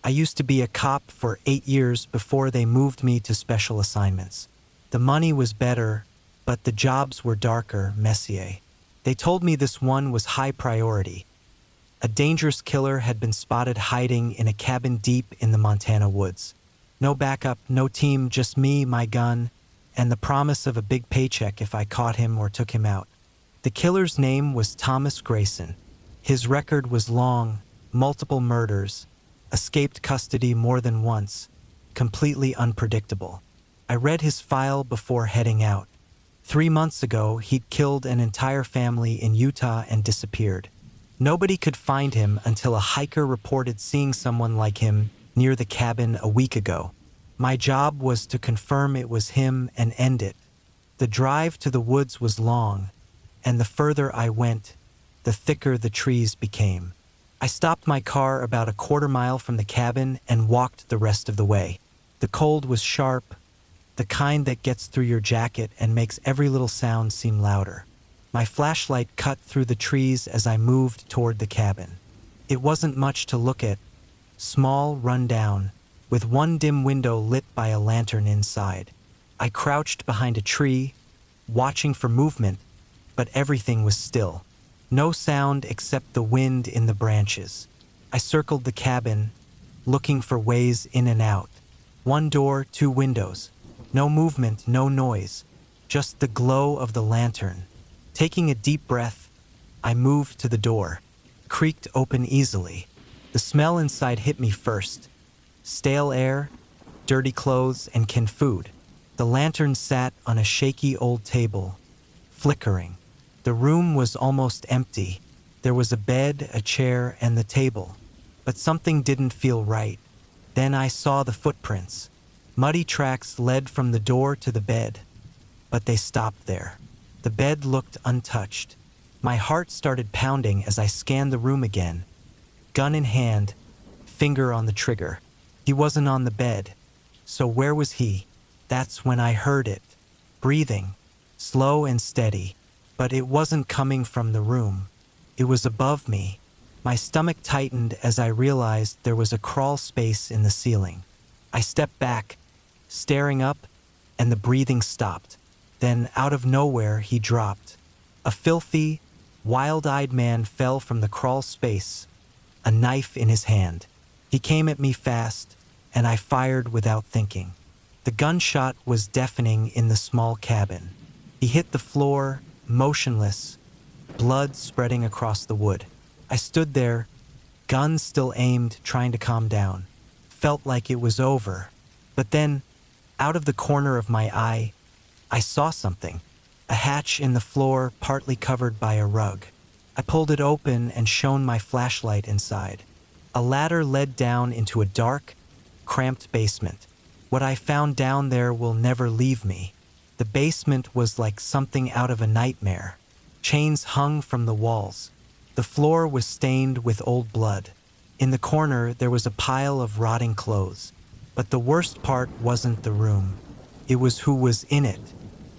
I used to be a cop for 8 years before they moved me to special assignments. The money was better, but the jobs were darker, messier. They told me this one was high priority. A dangerous killer had been spotted hiding in a cabin deep in the Montana woods. No backup, no team, just me, my gun, and the promise of a big paycheck if I caught him or took him out. The killer's name was Thomas Grayson. His record was long, multiple murders, escaped custody more than once, completely unpredictable. I read his file before heading out. 3 months ago, he'd killed an entire family in Utah and disappeared. Nobody could find him until a hiker reported seeing someone like him near the cabin a week ago. My job was to confirm it was him and end it. The drive to the woods was long, and the further I went, the thicker the trees became. I stopped my car about a quarter mile from the cabin and walked the rest of the way. The cold was sharp, the kind that gets through your jacket and makes every little sound seem louder. My flashlight cut through the trees as I moved toward the cabin. It wasn't much to look at, small, run down, with one dim window lit by a lantern inside. I crouched behind a tree, watching for movement, but everything was still. No sound except the wind in the branches. I circled the cabin, looking for ways in and out. 1 door, 2 windows. No movement, no noise, just the glow of the lantern. Taking a deep breath, I moved to the door. Creaked open easily. The smell inside hit me first. Stale air, dirty clothes, and canned food. The lantern sat on a shaky old table, flickering. The room was almost empty. There was a bed, a chair, and the table. But something didn't feel right. Then I saw the footprints. Muddy tracks led from the door to the bed, but they stopped there. The bed looked untouched. My heart started pounding as I scanned the room again. Gun in hand, finger on the trigger. He wasn't on the bed. So where was he? That's when I heard it. Breathing, slow and steady. But it wasn't coming from the room. It was above me. My stomach tightened as I realized there was a crawl space in the ceiling. I stepped back, staring up, and the breathing stopped. Then, out of nowhere, he dropped. A filthy, wild-eyed man fell from the crawl space, a knife in his hand. He came at me fast, and I fired without thinking. The gunshot was deafening in the small cabin. He hit the floor, motionless, blood spreading across the wood. I stood there, gun still aimed, trying to calm down. Felt like it was over. But then, out of the corner of my eye, I saw something. A hatch in the floor, partly covered by a rug. I pulled it open and shone my flashlight inside. A ladder led down into a dark, cramped basement. What I found down there will never leave me. The basement was like something out of a nightmare. Chains hung from the walls. The floor was stained with old blood. In the corner, there was a pile of rotting clothes. But the worst part wasn't the room. It was who was in it.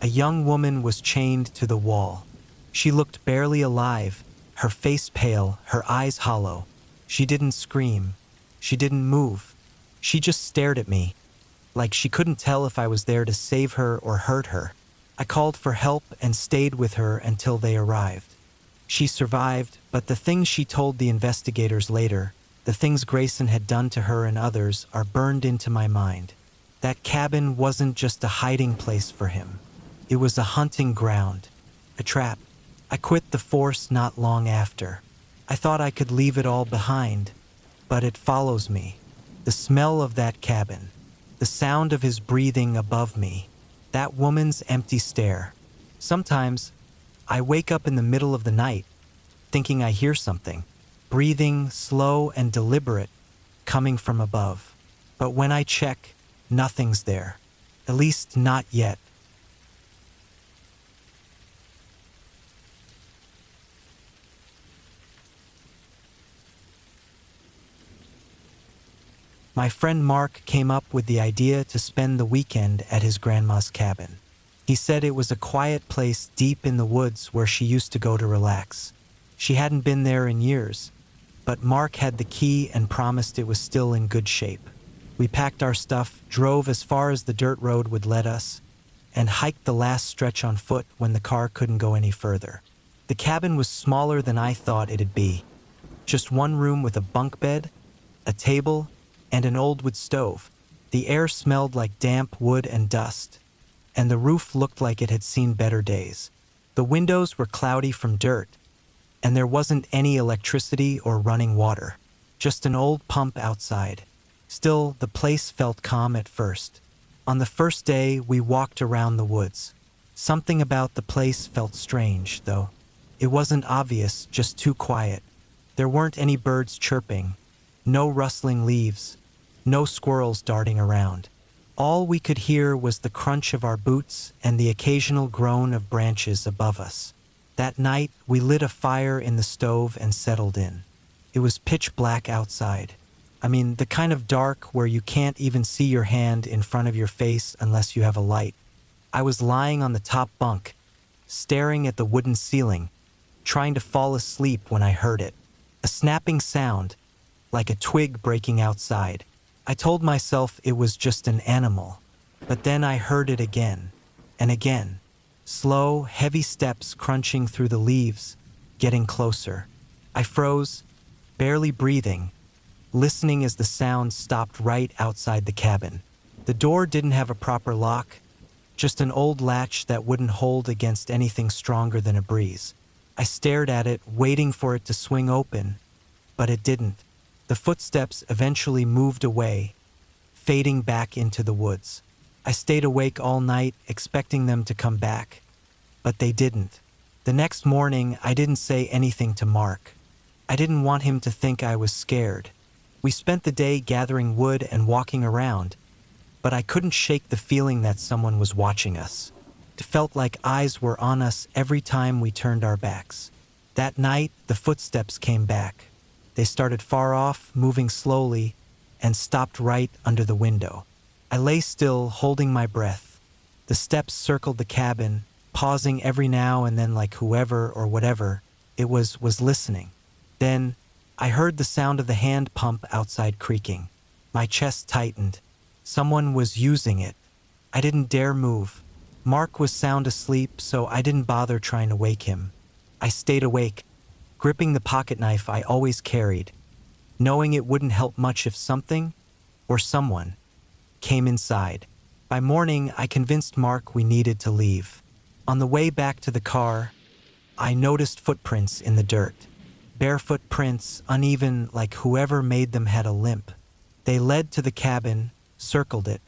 A young woman was chained to the wall. She looked barely alive, her face pale, her eyes hollow. She didn't scream. She didn't move. She just stared at me, like she couldn't tell if I was there to save her or hurt her. I called for help and stayed with her until they arrived. She survived, but the things she told the investigators later, the things Grayson had done to her and others, are burned into my mind. That cabin wasn't just a hiding place for him. It was a hunting ground, a trap. I quit the force not long after. I thought I could leave it all behind, but it follows me. The smell of that cabin, the sound of his breathing above me, that woman's empty stare. Sometimes, I wake up in the middle of the night, thinking I hear something, breathing slow and deliberate, coming from above. But when I check, nothing's there. At least not yet. My friend Mark came up with the idea to spend the weekend at his grandma's cabin. He said it was a quiet place deep in the woods where she used to go to relax. She hadn't been there in years. but Mark had the key and promised it was still in good shape. We packed our stuff, drove as far as the dirt road would let us, and hiked the last stretch on foot when the car couldn't go any further. The cabin was smaller than I thought it'd be. Just one room with a bunk bed, a table, and an old wood stove. The air smelled like damp wood and dust, and the roof looked like it had seen better days. The windows were cloudy from dirt, and there wasn't any electricity or running water, just an old pump outside. Still, the place felt calm at first. On the first day, we walked around the woods. Something about the place felt strange, though. It wasn't obvious, just too quiet. There weren't any birds chirping, no rustling leaves, no squirrels darting around. All we could hear was the crunch of our boots and the occasional groan of branches above us. That night, we lit a fire in the stove and settled in. It was pitch black outside. I mean, the kind of dark where you can't even see your hand in front of your face unless you have a light. I was lying on the top bunk, staring at the wooden ceiling, trying to fall asleep when I heard it. A snapping sound, like a twig breaking outside. I told myself it was just an animal, but then I heard it again and again. Slow, heavy steps crunching through the leaves, getting closer. I froze, barely breathing, listening as the sound stopped right outside the cabin. The door didn't have a proper lock, just an old latch that wouldn't hold against anything stronger than a breeze. I stared at it, waiting for it to swing open, but it didn't. The footsteps eventually moved away, fading back into the woods. I stayed awake all night, expecting them to come back, but they didn't. The next morning, I didn't say anything to Mark. I didn't want him to think I was scared. We spent the day gathering wood and walking around, but I couldn't shake the feeling that someone was watching us. It felt like eyes were on us every time we turned our backs. That night, the footsteps came back. They started far off, moving slowly, and stopped right under the window. I lay still, holding my breath. The steps circled the cabin, pausing every now and then like whoever or whatever it was listening. Then, I heard the sound of the hand pump outside creaking. My chest tightened. Someone was using it. I didn't dare move. Mark was sound asleep, so I didn't bother trying to wake him. I stayed awake, gripping the pocket knife I always carried, knowing it wouldn't help much if something, or someone, came inside. By morning, I convinced Mark we needed to leave. On the way back to the car, I noticed footprints in the dirt. Barefoot prints, uneven, like whoever made them had a limp. They led to the cabin, circled it,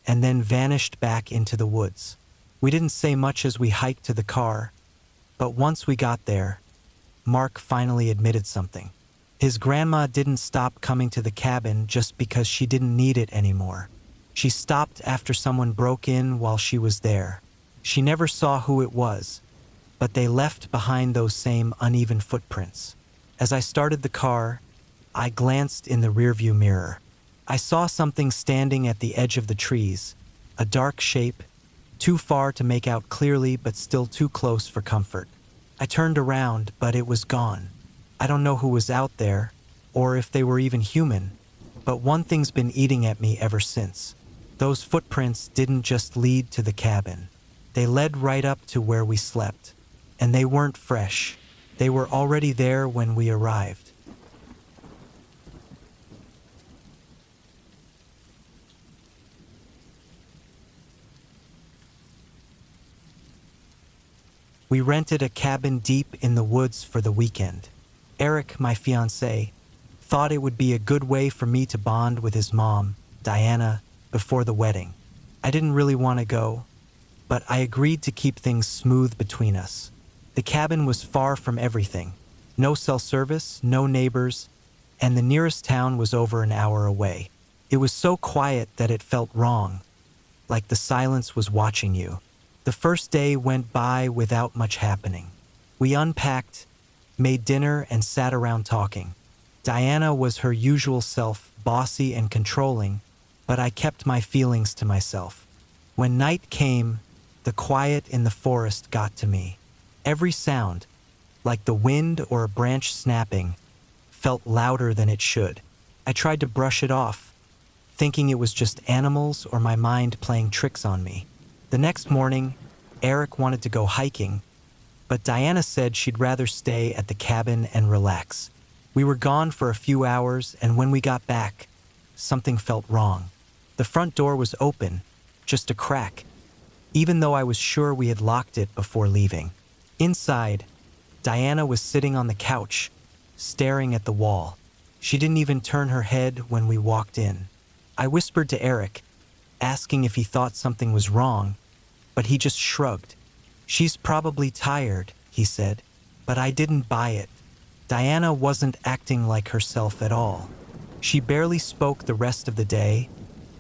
and then vanished back into the woods. We didn't say much as we hiked to the car, but once we got there, Mark finally admitted something. His grandma didn't stop coming to the cabin just because she didn't need it anymore. She stopped after someone broke in while she was there. She never saw who it was, but they left behind those same uneven footprints. As I started the car, I glanced in the rearview mirror. I saw something standing at the edge of the trees, a dark shape, too far to make out clearly but still too close for comfort. I turned around, but it was gone. I don't know who was out there, or if they were even human, but one thing's been eating at me ever since. Those footprints didn't just lead to the cabin. They led right up to where we slept, and they weren't fresh. They were already there when we arrived. We rented a cabin deep in the woods for the weekend. Eric, my fiancé, thought it would be a good way for me to bond with his mom, Diana, before the wedding. I didn't really want to go, but I agreed to keep things smooth between us. The cabin was far from everything. No cell service, no neighbors, and the nearest town was over an hour away. It was so quiet that it felt wrong, like the silence was watching you. The first day went by without much happening. We unpacked, made dinner, and sat around talking. Diana was her usual self, bossy and controlling, but I kept my feelings to myself. When night came, the quiet in the forest got to me. Every sound, like the wind or a branch snapping, felt louder than it should. I tried to brush it off, thinking it was just animals or my mind playing tricks on me. The next morning, Eric wanted to go hiking, but Diana said she'd rather stay at the cabin and relax. We were gone for a few hours, and when we got back, something felt wrong. The front door was open, just a crack, even though I was sure we had locked it before leaving. Inside, Diana was sitting on the couch, staring at the wall. She didn't even turn her head when we walked in. I whispered to Eric, asking if he thought something was wrong, but he just shrugged. "She's probably tired," he said, but I didn't buy it. Diana wasn't acting like herself at all. She barely spoke the rest of the day,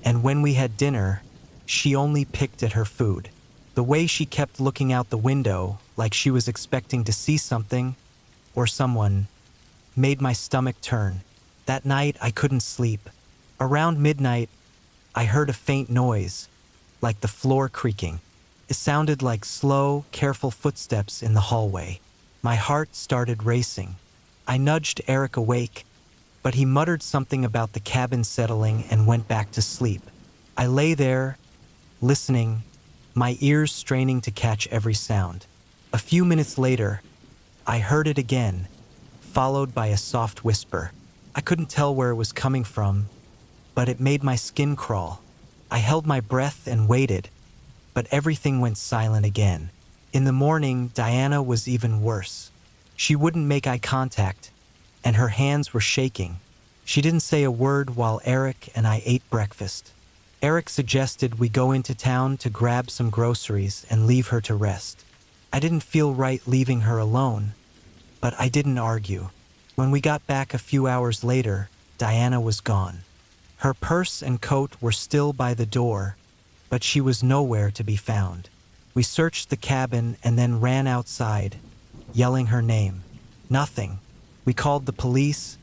and when we had dinner, she only picked at her food. The way she kept looking out the window, like she was expecting to see something or someone, made my stomach turn. That night, I couldn't sleep. Around midnight, I heard a faint noise, like the floor creaking. It sounded like slow, careful footsteps in the hallway. My heart started racing. I nudged Eric awake, but he muttered something about the cabin settling and went back to sleep. I lay there, listening, my ears straining to catch every sound. A few minutes later, I heard it again, followed by a soft whisper. I couldn't tell where it was coming from, but it made my skin crawl. I held my breath and waited, but everything went silent again. In the morning, Diana was even worse. She wouldn't make eye contact, and her hands were shaking. She didn't say a word while Eric and I ate breakfast. Eric suggested we go into town to grab some groceries and leave her to rest. I didn't feel right leaving her alone, but I didn't argue. When we got back a few hours later, Diana was gone. Her purse and coat were still by the door, but she was nowhere to be found. We searched the cabin and then ran outside, yelling her name. Nothing. We called the police,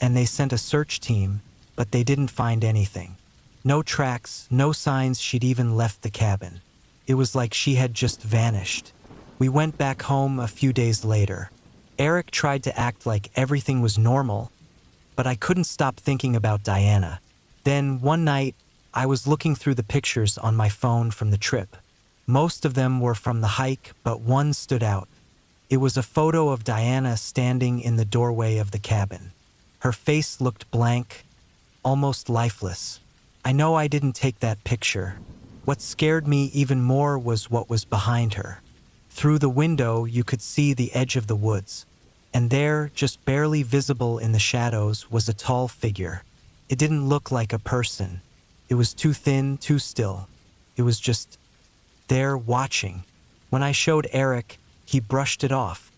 and they sent a search team, but they didn't find anything. No tracks, no signs she'd even left the cabin. It was like she had just vanished. We went back home a few days later. Eric tried to act like everything was normal, but I couldn't stop thinking about Diana. Then, one night, I was looking through the pictures on my phone from the trip. Most of them were from the hike, but one stood out. It was a photo of Diana standing in the doorway of the cabin. Her face looked blank, almost lifeless. I know I didn't take that picture. What scared me even more was what was behind her. Through the window, you could see the edge of the woods, and there, just barely visible in the shadows, was a tall figure. It didn't look like a person. It was too thin, too still. It was just there watching. When I showed Eric, he brushed it off,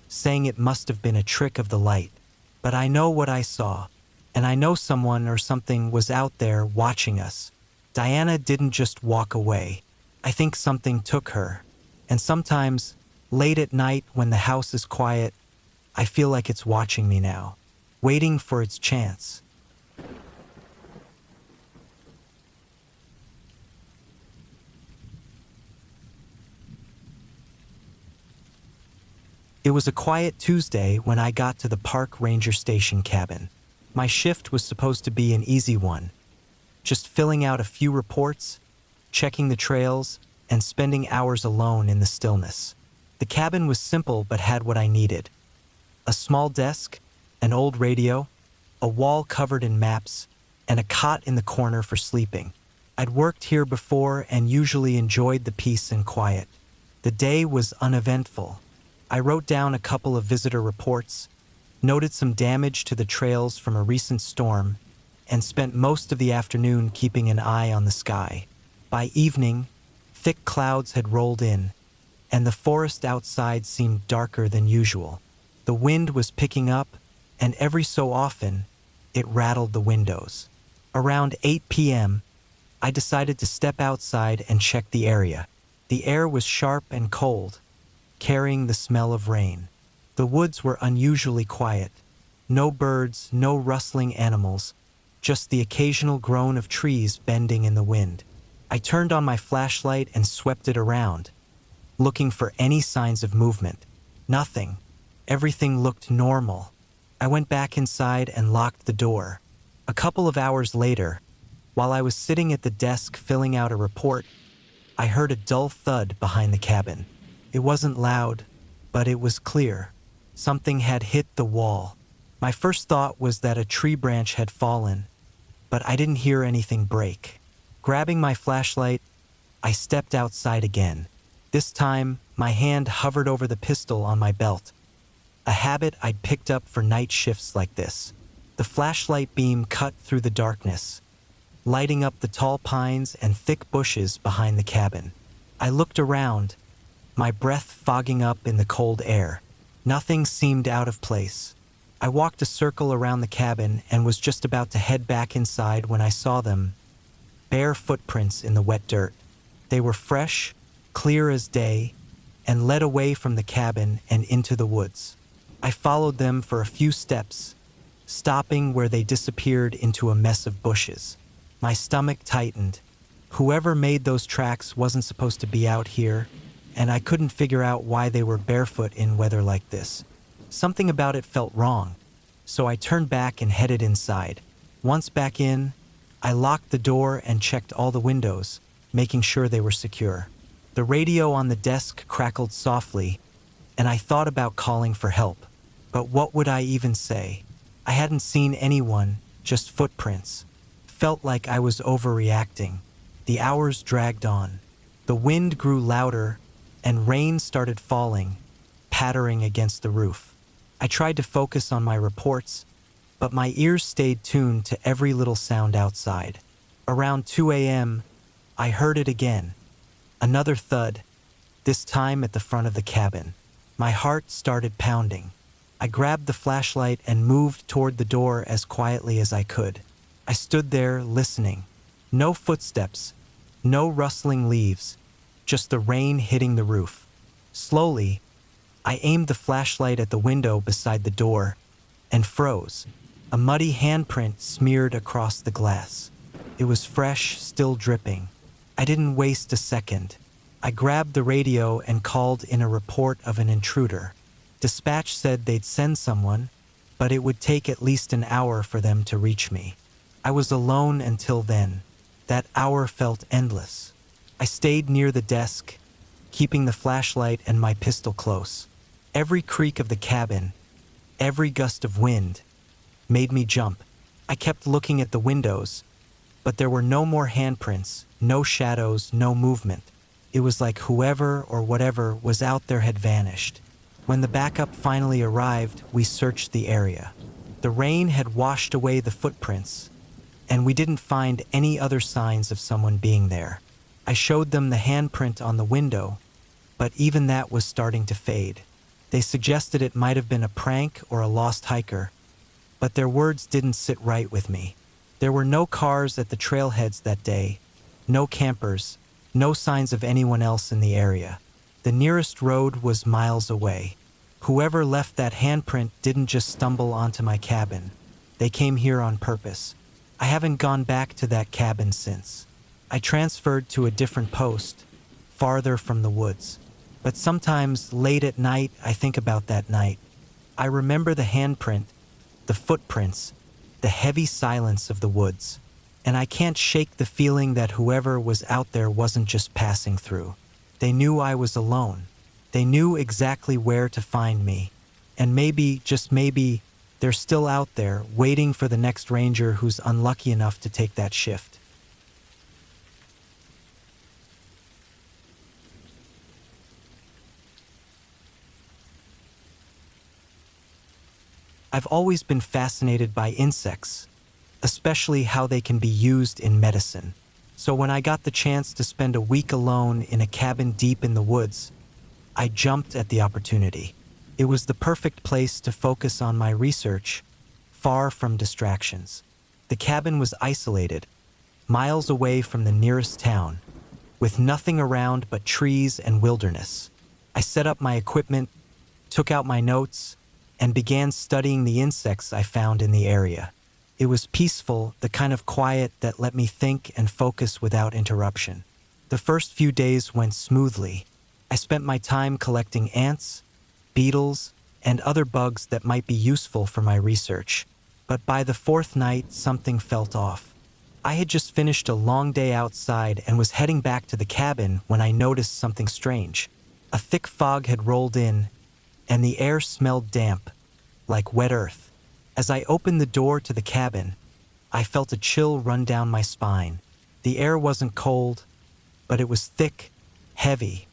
saying it must have been a trick of the light. But I know what I saw, and I know someone or something was out there watching us. Diana didn't just walk away. I think something took her. And sometimes, late at night when the house is quiet, I feel like it's watching me now, waiting for its chance. It was a quiet Tuesday when I got to the park ranger station cabin. My shift was supposed to be an easy one, just filling out a few reports, checking the trails, and spending hours alone in the stillness. The cabin was simple but had what I needed. A small desk, an old radio, a wall covered in maps, and a cot in the corner for sleeping. I'd worked here before and usually enjoyed the peace and quiet. The day was uneventful. I wrote down a couple of visitor reports, noted some damage to the trails from a recent storm, and spent most of the afternoon keeping an eye on the sky. By evening, thick clouds had rolled in, and the forest outside seemed darker than usual. The wind was picking up, and every so often, it rattled the windows. Around 8 p.m., I decided to step outside and check the area. The air was sharp and cold, carrying the smell of rain. The woods were unusually quiet. No birds, no rustling animals, just the occasional groan of trees bending in the wind. I turned on my flashlight and swept it around, looking for any signs of movement. Nothing. Everything looked normal. I went back inside and locked the door. A couple of hours later, while I was sitting at the desk filling out a report, I heard a dull thud behind the cabin. It wasn't loud, but it was clear. Something had hit the wall. My first thought was that a tree branch had fallen, but I didn't hear anything break. Grabbing my flashlight, I stepped outside again. This time, my hand hovered over the pistol on my belt, a habit I'd picked up for night shifts like this. The flashlight beam cut through the darkness, lighting up the tall pines and thick bushes behind the cabin. I looked around, my breath fogging up in the cold air. Nothing seemed out of place. I walked a circle around the cabin and was just about to head back inside when I saw them. Bare footprints in the wet dirt. They were fresh, clear as day, and led away from the cabin and into the woods. I followed them for a few steps, stopping where they disappeared into a mess of bushes. My stomach tightened. Whoever made those tracks wasn't supposed to be out here, and I couldn't figure out why they were barefoot in weather like this. Something about it felt wrong, so I turned back and headed inside. Once back in, I locked the door and checked all the windows, making sure they were secure. The radio on the desk crackled softly, and I thought about calling for help. But what would I even say? I hadn't seen anyone, just footprints. Felt like I was overreacting. The hours dragged on. The wind grew louder, and rain started falling, pattering against the roof. I tried to focus on my reports, but my ears stayed tuned to every little sound outside. Around 2 a.m., I heard it again. Another thud, this time at the front of the cabin. My heart started pounding. I grabbed the flashlight and moved toward the door as quietly as I could. I stood there listening. No footsteps, no rustling leaves, just the rain hitting the roof. Slowly, I aimed the flashlight at the window beside the door and froze. A muddy handprint smeared across the glass. It was fresh, still dripping. I didn't waste a second. I grabbed the radio and called in a report of an intruder. Dispatch said they'd send someone, but it would take at least an hour for them to reach me. I was alone until then. That hour felt endless. I stayed near the desk, keeping the flashlight and my pistol close. Every creak of the cabin, every gust of wind, made me jump. I kept looking at the windows, but there were no more handprints, no shadows, no movement. It was like whoever or whatever was out there had vanished. When the backup finally arrived, we searched the area. The rain had washed away the footprints, and we didn't find any other signs of someone being there. I showed them the handprint on the window, but even that was starting to fade. They suggested it might have been a prank or a lost hiker, but their words didn't sit right with me. There were no cars at the trailheads that day, no campers, no signs of anyone else in the area. The nearest road was miles away. Whoever left that handprint didn't just stumble onto my cabin. They came here on purpose. I haven't gone back to that cabin since. I transferred to a different post, farther from the woods. But sometimes, late at night, I think about that night. I remember the handprint, the footprints, the heavy silence of the woods. And I can't shake the feeling that whoever was out there wasn't just passing through. They knew I was alone. They knew exactly where to find me. And maybe, just maybe, they're still out there, waiting for the next ranger who's unlucky enough to take that shift. I've always been fascinated by insects, especially how they can be used in medicine. So when I got the chance to spend a week alone in a cabin deep in the woods, I jumped at the opportunity. It was the perfect place to focus on my research, far from distractions. The cabin was isolated, miles away from the nearest town, with nothing around but trees and wilderness. I set up my equipment, took out my notes, and began studying the insects I found in the area. It was peaceful, the kind of quiet that let me think and focus without interruption. The first few days went smoothly. I spent my time collecting ants, beetles, and other bugs that might be useful for my research. But by the fourth night, something felt off. I had just finished a long day outside and was heading back to the cabin when I noticed something strange. A thick fog had rolled in, and the air smelled damp, like wet earth. As I opened the door to the cabin, I felt a chill run down my spine. The air wasn't cold, but it was thick, heavy,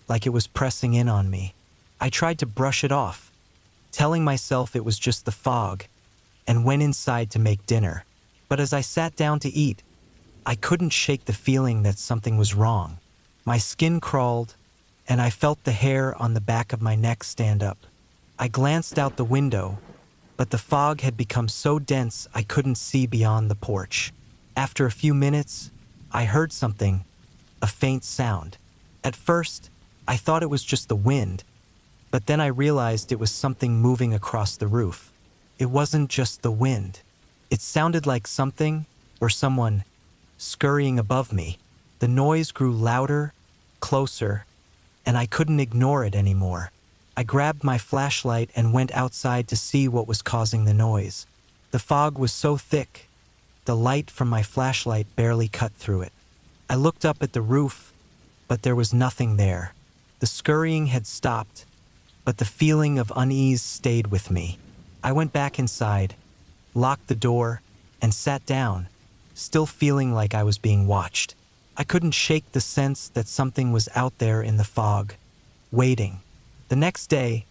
like it was pressing in on me. I tried to brush it off, telling myself it was just the fog, and went inside to make dinner. But as I sat down to eat, I couldn't shake the feeling that something was wrong. My skin crawled, and I felt the hair on the back of my neck stand up. I glanced out the window, but the fog had become so dense I couldn't see beyond the porch. After a few minutes, I heard something, a faint sound. At first, I thought it was just the wind, but then I realized it was something moving across the roof. It wasn't just the wind. It sounded like something, or someone, scurrying above me. The noise grew louder, closer, and I couldn't ignore it anymore. I grabbed my flashlight and went outside to see what was causing the noise. The fog was so thick, the light from my flashlight barely cut through it. I looked up at the roof, but there was nothing there. The scurrying had stopped, but the feeling of unease stayed with me. I went back inside, locked the door, and sat down, still feeling like I was being watched. I couldn't shake the sense that something was out there in the fog, waiting. The next day,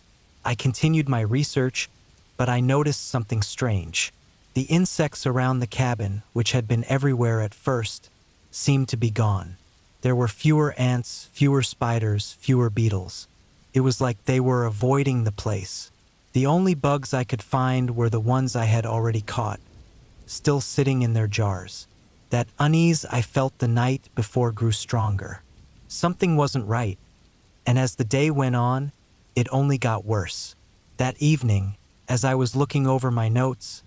I continued my research, but I noticed something strange. The insects around the cabin, which had been everywhere at first, seemed to be gone. There were fewer ants, fewer spiders, fewer beetles. It was like they were avoiding the place. The only bugs I could find were the ones I had already caught, still sitting in their jars. That unease I felt the night before grew stronger. Something wasn't right, and as the day went on, it only got worse. That evening, as I was looking over my notes,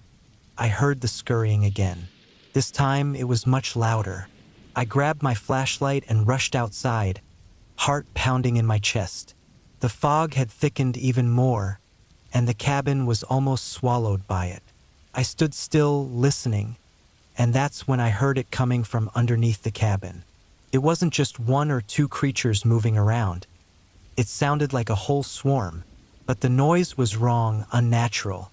I heard the scurrying again. This time it was much louder. I grabbed my flashlight and rushed outside, heart pounding in my chest. The fog had thickened even more, and the cabin was almost swallowed by it. I stood still, listening, and that's when I heard it coming from underneath the cabin. It wasn't just one or two creatures moving around. It sounded like a whole swarm, but the noise was wrong, unnatural.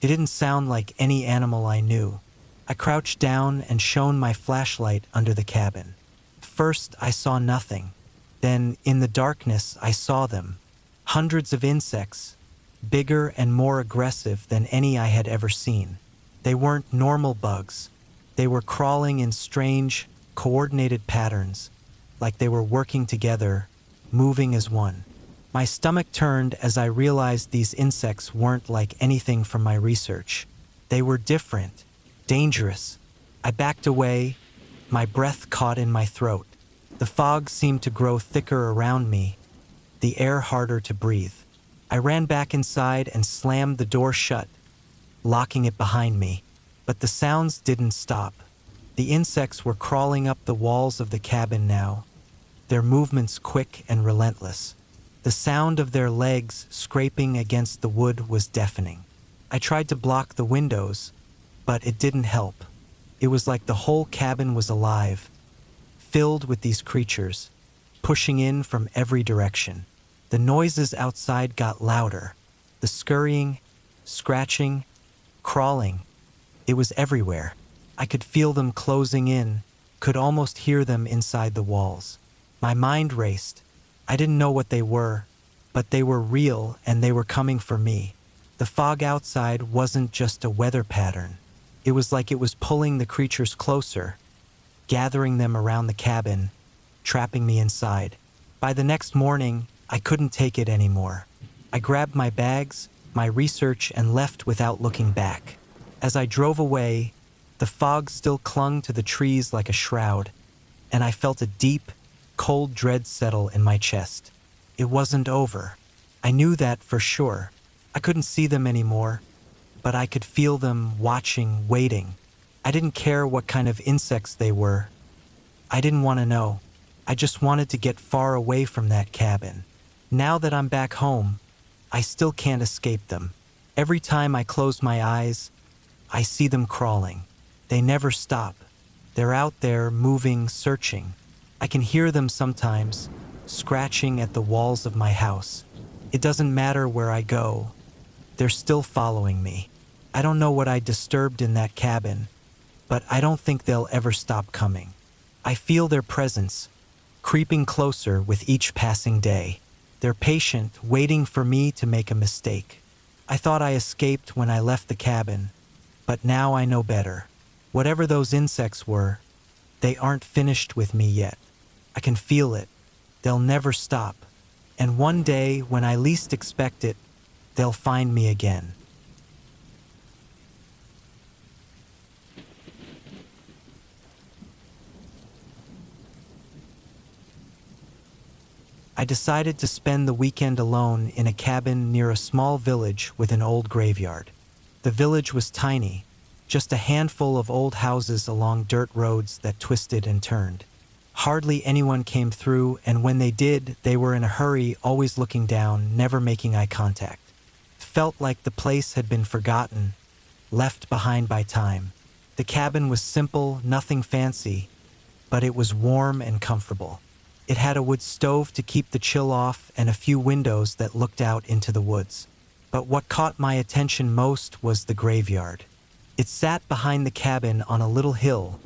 It didn't sound like any animal I knew. I crouched down and shone my flashlight under the cabin. First, I saw nothing. Then, in the darkness, I saw them. Hundreds of insects, bigger and more aggressive than any I had ever seen. They weren't normal bugs. They were crawling in strange, coordinated patterns, like they were working together, moving as one. My stomach turned as I realized these insects weren't like anything from my research. They were different, dangerous. I backed away, my breath caught in my throat. The fog seemed to grow thicker around me, the air harder to breathe. I ran back inside and slammed the door shut, locking it behind me. But the sounds didn't stop. The insects were crawling up the walls of the cabin now, their movements quick and relentless. The sound of their legs scraping against the wood was deafening. I tried to block the windows, but it didn't help. It was like the whole cabin was alive, filled with these creatures, pushing in from every direction. The noises outside got louder. The scurrying, scratching, crawling. It was everywhere. I could feel them closing in, could almost hear them inside the walls. My mind raced. I didn't know what they were, but they were real and they were coming for me. The fog outside wasn't just a weather pattern. It was like it was pulling the creatures closer, gathering them around the cabin, trapping me inside. By the next morning, I couldn't take it anymore. I grabbed my bags, my research, and left without looking back. As I drove away, the fog still clung to the trees like a shroud, and I felt a deep, cold dread settle in my chest. It wasn't over. I knew that for sure. I couldn't see them anymore, but I could feel them watching, waiting. I didn't care what kind of insects they were. I didn't want to know. I just wanted to get far away from that cabin. Now that I'm back home, I still can't escape them. Every time I close my eyes, I see them crawling. They never stop. They're out there, moving, searching. I can hear them sometimes, scratching at the walls of my house. It doesn't matter where I go. They're still following me. I don't know what I disturbed in that cabin, but I don't think they'll ever stop coming. I feel their presence, creeping closer with each passing day. They're patient, waiting for me to make a mistake. I thought I escaped when I left the cabin, but now I know better. Whatever those insects were, they aren't finished with me yet. I can feel it. They'll never stop. And one day, when I least expect it, they'll find me again. I decided to spend the weekend alone in a cabin near a small village with an old graveyard. The village was tiny, just a handful of old houses along dirt roads that twisted and turned. Hardly anyone came through, and when they did, they were in a hurry, always looking down, never making eye contact. It felt like the place had been forgotten, left behind by time. The cabin was simple, nothing fancy, but it was warm and comfortable. It had a wood stove to keep the chill off and a few windows that looked out into the woods. But what caught my attention most was the graveyard. It sat behind the cabin on a little hill,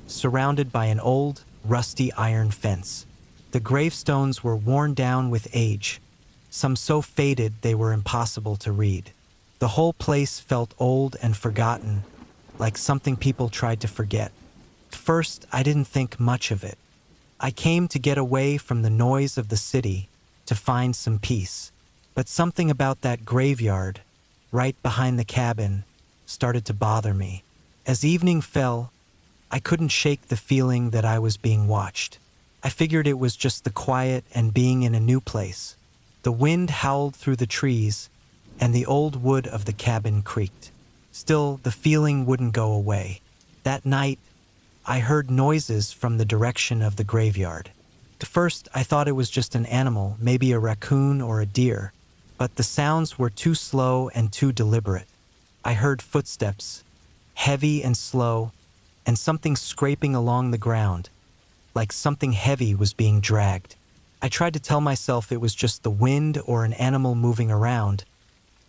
surrounded by an old, rusty iron fence. The gravestones were worn down with age, some so faded they were impossible to read. The whole place felt old and forgotten, like something people tried to forget. At first, I didn't think much of it. I came to get away from the noise of the city, to find some peace. But something about that graveyard, right behind the cabin, started to bother me. As evening fell, I couldn't shake the feeling that I was being watched. I figured it was just the quiet and being in a new place. The wind howled through the trees, and the old wood of the cabin creaked. Still, the feeling wouldn't go away. That night, I heard noises from the direction of the graveyard. At first, I thought it was just an animal, maybe a raccoon or a deer, but the sounds were too slow and too deliberate. I heard footsteps, heavy and slow, and something scraping along the ground, like something heavy was being dragged. I tried to tell myself it was just the wind or an animal moving around,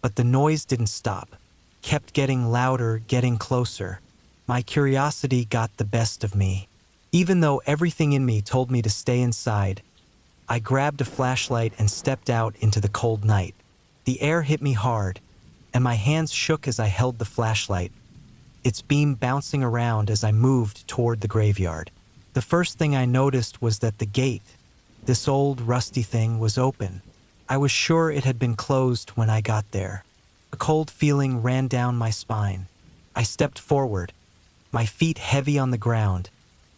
but the noise didn't stop, kept getting louder, getting closer. My curiosity got the best of me. Even though everything in me told me to stay inside, I grabbed a flashlight and stepped out into the cold night. The air hit me hard, and my hands shook as I held the flashlight, its beam bouncing around as I moved toward the graveyard. The first thing I noticed was that the gate, this old rusty thing, was open. I was sure it had been closed when I got there. A cold feeling ran down my spine. I stepped forward, my feet heavy on the ground,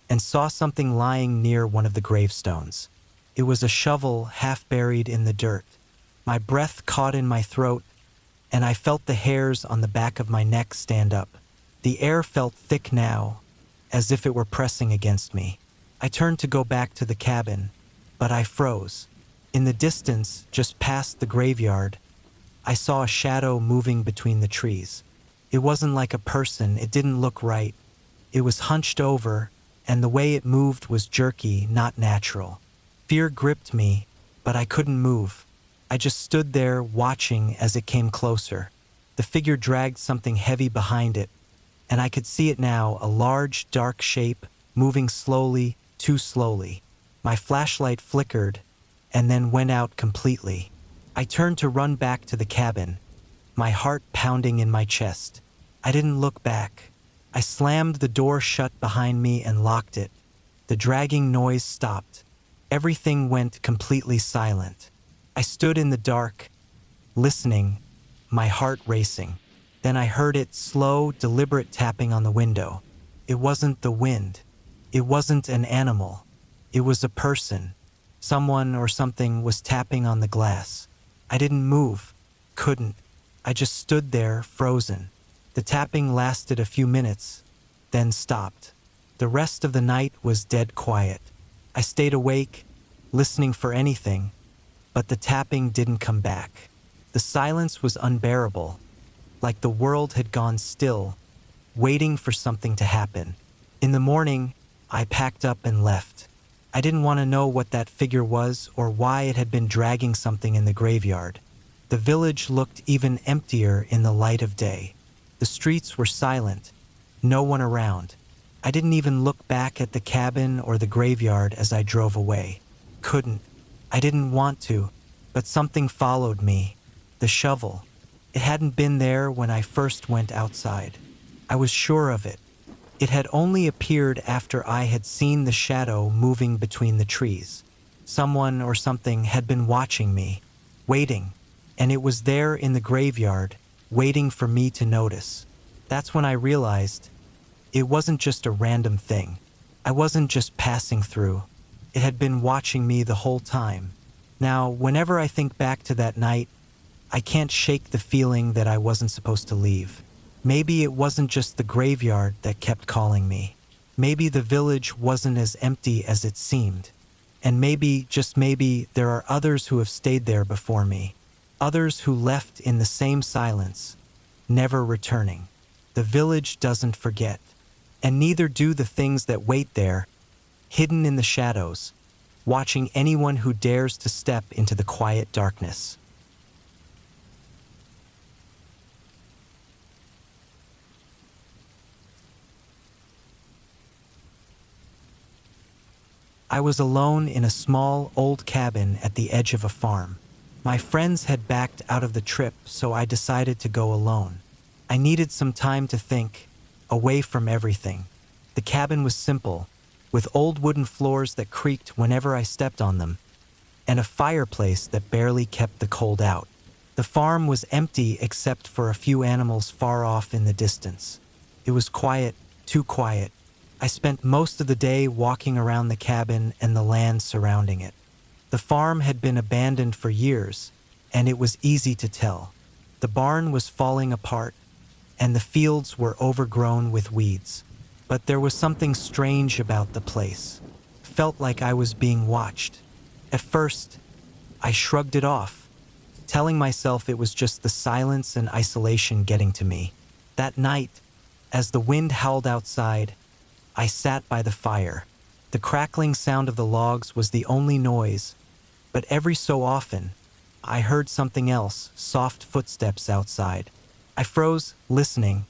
and saw something lying near one of the gravestones. It was a shovel half buried in the dirt. My breath caught in my throat, and I felt the hairs on the back of my neck stand up. The air felt thick now, as if it were pressing against me. I turned to go back to the cabin, but I froze. In the distance, just past the graveyard, I saw a shadow moving between the trees. It wasn't like a person, it didn't look right. It was hunched over, and the way it moved was jerky, not natural. Fear gripped me, but I couldn't move. I just stood there watching as it came closer. The figure dragged something heavy behind it, and I could see it now, a large, dark shape, moving slowly, too slowly. My flashlight flickered, and then went out completely. I turned to run back to the cabin, my heart pounding in my chest. I didn't look back. I slammed the door shut behind me and locked it. The dragging noise stopped. Everything went completely silent. I stood in the dark, listening, my heart racing. Then I heard it, slow, deliberate tapping on the window. It wasn't the wind. It wasn't an animal. It was a person. Someone or something was tapping on the glass. I didn't move. Couldn't. I just stood there, frozen. The tapping lasted a few minutes, then stopped. The rest of the night was dead quiet. I stayed awake, listening for anything, but the tapping didn't come back. The silence was unbearable, like the world had gone still, waiting for something to happen. In the morning, I packed up and left. I didn't want to know what that figure was or why it had been dragging something in the graveyard. The village looked even emptier in the light of day. The streets were silent, no one around. I didn't even look back at the cabin or the graveyard as I drove away. Couldn't. I didn't want to, but something followed me. The shovel. It hadn't been there when I first went outside. I was sure of it. It had only appeared after I had seen the shadow moving between the trees. Someone or something had been watching me, waiting, and it was there in the graveyard, waiting for me to notice. That's when I realized it wasn't just a random thing. I wasn't just passing through. It had been watching me the whole time. Now, whenever I think back to that night, I can't shake the feeling that I wasn't supposed to leave. Maybe it wasn't just the graveyard that kept calling me. Maybe the village wasn't as empty as it seemed. And maybe, just maybe, there are others who have stayed there before me. Others who left in the same silence, never returning. The village doesn't forget. And neither do the things that wait there, hidden in the shadows, watching anyone who dares to step into the quiet darkness. I was alone in a small, old cabin at the edge of a farm. My friends had backed out of the trip, so I decided to go alone. I needed some time to think, away from everything. The cabin was simple, with old wooden floors that creaked whenever I stepped on them, and a fireplace that barely kept the cold out. The farm was empty except for a few animals far off in the distance. It was quiet, too quiet. I spent most of the day walking around the cabin and the land surrounding it. The farm had been abandoned for years, and it was easy to tell. The barn was falling apart, and the fields were overgrown with weeds. But there was something strange about the place. Felt like I was being watched. At first, I shrugged it off, telling myself it was just the silence and isolation getting to me. That night, as the wind howled outside, I sat by the fire. The crackling sound of the logs was the only noise, but every so often, I heard something else, soft footsteps outside. I froze, listening,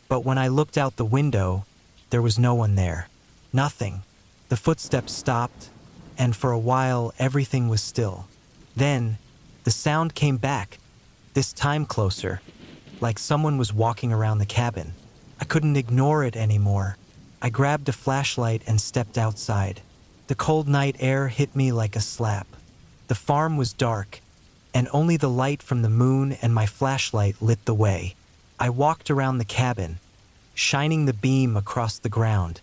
but when I looked out the window, there was no one there. Nothing. The footsteps stopped, and for a while everything was still. Then, the sound came back, this time closer, like someone was walking around the cabin. I couldn't ignore it anymore. I grabbed a flashlight and stepped outside. The cold night air hit me like a slap. The farm was dark, and only the light from the moon and my flashlight lit the way. I walked around the cabin, shining the beam across the ground,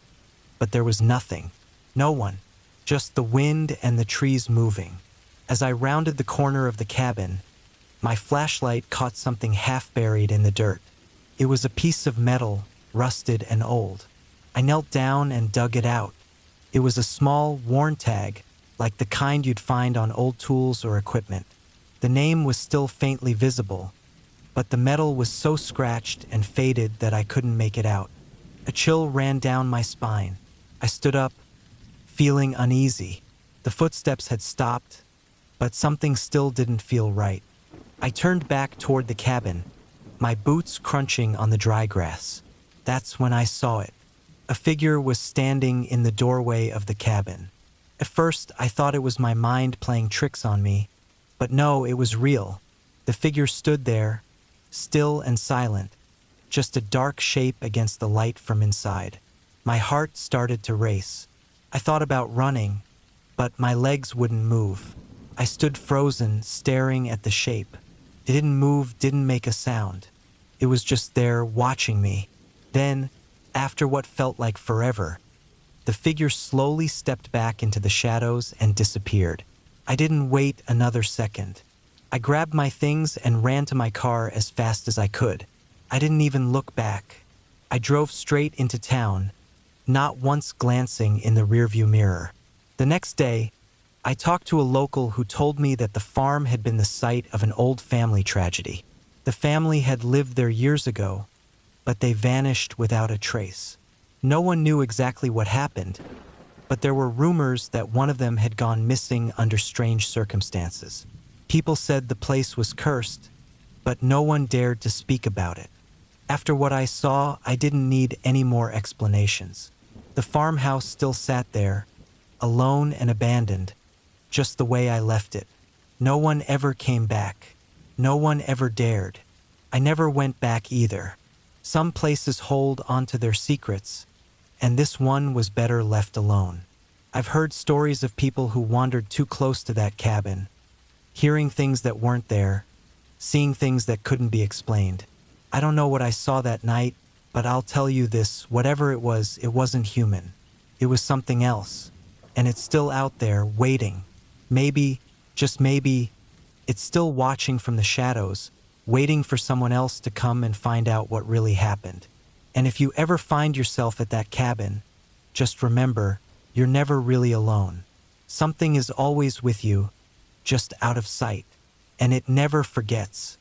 but there was nothing. No one. Just the wind and the trees moving. As I rounded the corner of the cabin, my flashlight caught something half buried in the dirt. It was a piece of metal, rusted and old. I knelt down and dug it out. It was a small, worn tag, like the kind you'd find on old tools or equipment. The name was still faintly visible, but the metal was so scratched and faded that I couldn't make it out. A chill ran down my spine. I stood up, feeling uneasy. The footsteps had stopped, but something still didn't feel right. I turned back toward the cabin, my boots crunching on the dry grass. That's when I saw it. A figure was standing in the doorway of the cabin. At first, I thought it was my mind playing tricks on me, but no, it was real. The figure stood there, still and silent, just a dark shape against the light from inside. My heart started to race. I thought about running, but my legs wouldn't move. I stood frozen, staring at the shape. It didn't move, didn't make a sound. It was just there, watching me. Then, after what felt like forever, the figure slowly stepped back into the shadows and disappeared. I didn't wait another second. I grabbed my things and ran to my car as fast as I could. I didn't even look back. I drove straight into town, not once glancing in the rearview mirror. The next day, I talked to a local who told me that the farm had been the site of an old family tragedy. The family had lived there years ago, but they vanished without a trace. No one knew exactly what happened, but there were rumors that one of them had gone missing under strange circumstances. People said the place was cursed, but no one dared to speak about it. After what I saw, I didn't need any more explanations. The farmhouse still sat there, alone and abandoned, just the way I left it. No one ever came back. No one ever dared. I never went back either. Some places hold onto their secrets, and this one was better left alone. I've heard stories of people who wandered too close to that cabin, hearing things that weren't there, seeing things that couldn't be explained. I don't know what I saw that night, but I'll tell you this, whatever it wasn't human. It was something else, and it's still out there, waiting. Maybe, just maybe, it's still watching from the shadows, waiting for someone else to come and find out what really happened. And if you ever find yourself at that cabin, just remember, you're never really alone. Something is always with you, just out of sight, and it never forgets.